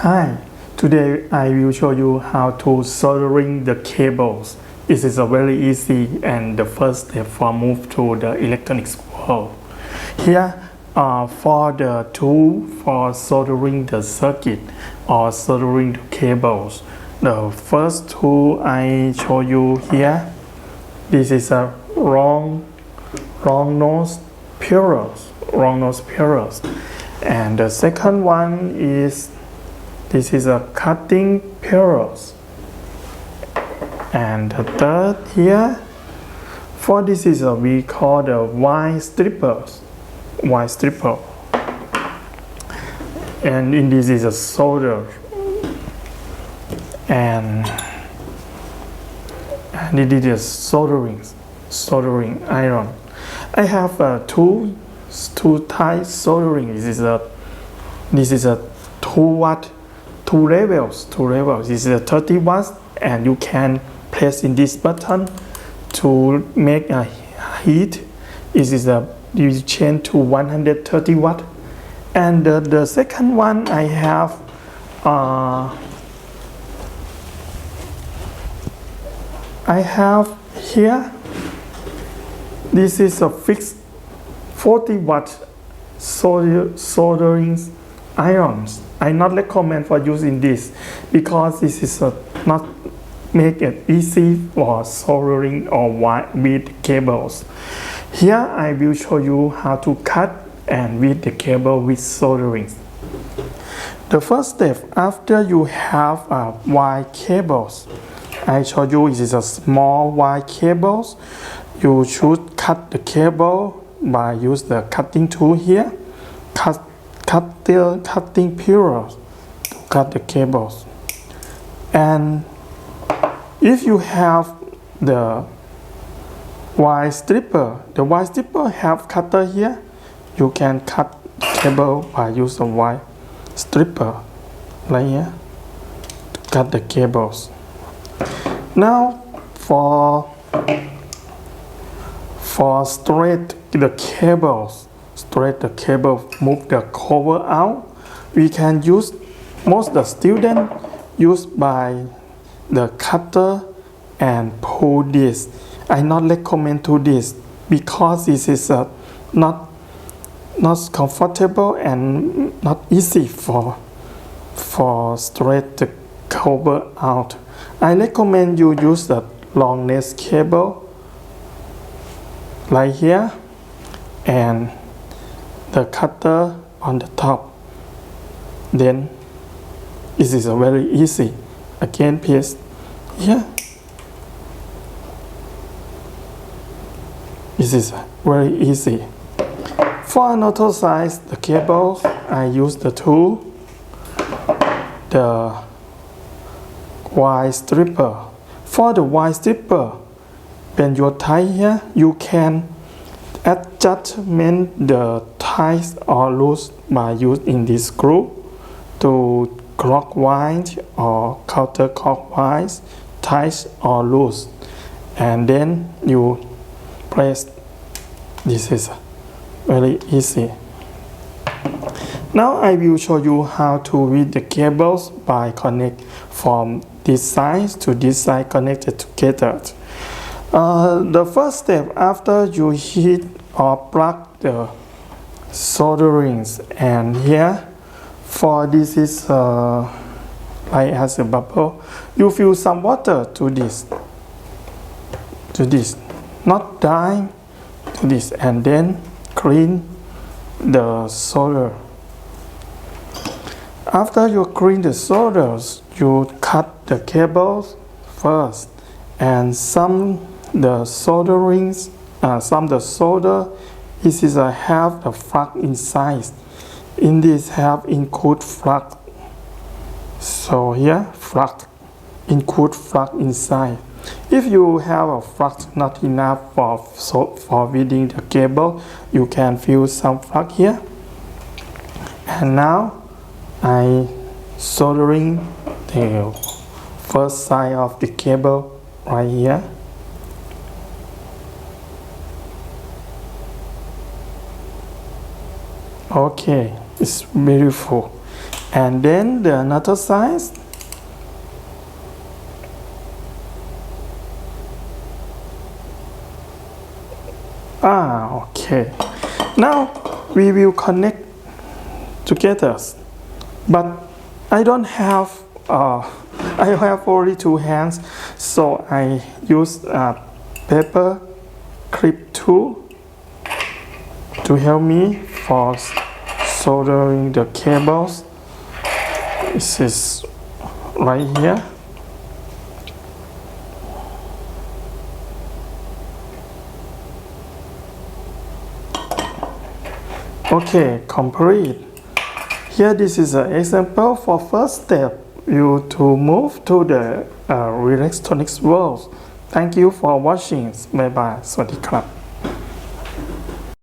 Hi, today I will show you how to soldering the cables. This is a very easy and the first step for move to the electronics world. Here for the tool for soldering the circuit or soldering the cables. The first tool I show you here, this is a wrong nose piercers, and the second one is this is a cutting piercers, and the third here for this is a we call the wire stripper, and in this is a solder, and it is soldering iron. I have two type soldering. This is a 2-watt, two levels. This is a 30 watts, and you can press in this button to make a heat. This is you change to 130 watt. And the second one I have here. This is a fixed 40 watt soldering irons. I not recommend for using this because this is not make it easy for soldering or with cables. Here I will show you how to cut and with the cable with soldering. The first step after you have wire cables, I show you this is a small wire cables. You should cut the cable by use the cutting tool here. Cutting piercers to cut the cables. And if you have the wire stripper, have cutter here. You can cut cable by use the wire stripper right here to cut the cables. Now for straight the cable, move the cover out. We can use most the student use by the cutter and pull this. I not recommend to this because this is not comfortable and not easy for straight the cover out. I recommend you use the long neck cable right here and the cutter on the top. Then this is a very easy. Again, piece here. This is very easy. For another size, the cables, I use the tool, the wire stripper. For the wire stripper, when you tie here, you can adjustment the tight or loose by using this screw to clockwise or counterclockwise, tight or loose, and then you press. This is very easy. Now I will show you how to read the cables by connect from this side to this side connected together. The first step after you heat or plug the solderings, and here for this is like as a bubble, you fill some water to this, not dye to this, and then clean the solder. After you clean the solders, you cut the cables first, and some the solderings, the solder, this is a have the flux inside. In this have include flux. So here flux include flux inside. If you have a flux not enough for reading the cable, you can fill some flux here. And now I soldering the first side of the cable right here. Okay, it's beautiful. and then the another side. Okay. Now we will connect together, but I don't have I have only two hands, so I use a paper clip tool to help me for soldering the cables. This is right here. Okay, complete. Here this is an example for first step you to move to the electronics world. Thank you for watching. Bye bye. สวัสดีครับ